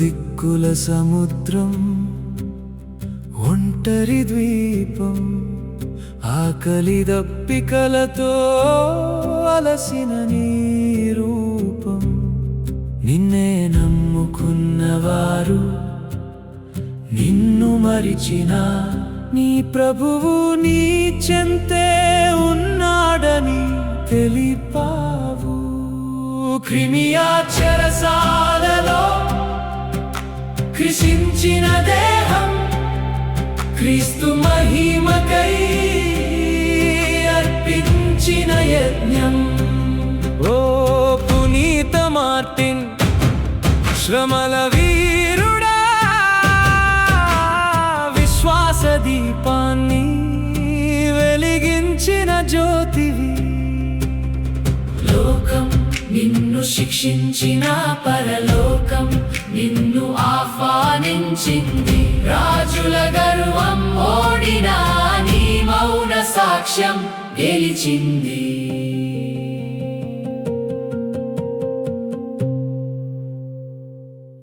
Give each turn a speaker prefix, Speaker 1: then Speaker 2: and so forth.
Speaker 1: నలుదిక్కుల సముద్రం, ఒంటరి ద్వీపం, ఆకలి దప్పికలతో అలసిన నీ రూపం. నిన్నే నమ్ముకున్నవారు నిన్ను మరిచిన నీ ప్రభువు నీ చెంతే ఉన్నాడని తెలిపావు. క్రిమియా చెరసాలలో కృషించిన దేహం, క్రీస్తు మహిమకై అర్పించిన యజ్ఞం. ఓ పునీత మార్టిన్, శ్రమల వీరుడా, విశ్వాస దీపాన్ని వెలిగించిన జ్యోతివి.
Speaker 2: లోకం నిన్ను శిక్షించిన, పరలోకం నిన్ను ఆహ్వానించింది. రాజుల గర్వం ఓడినా నీ మౌన సాక్ష్యం గెలిచింది.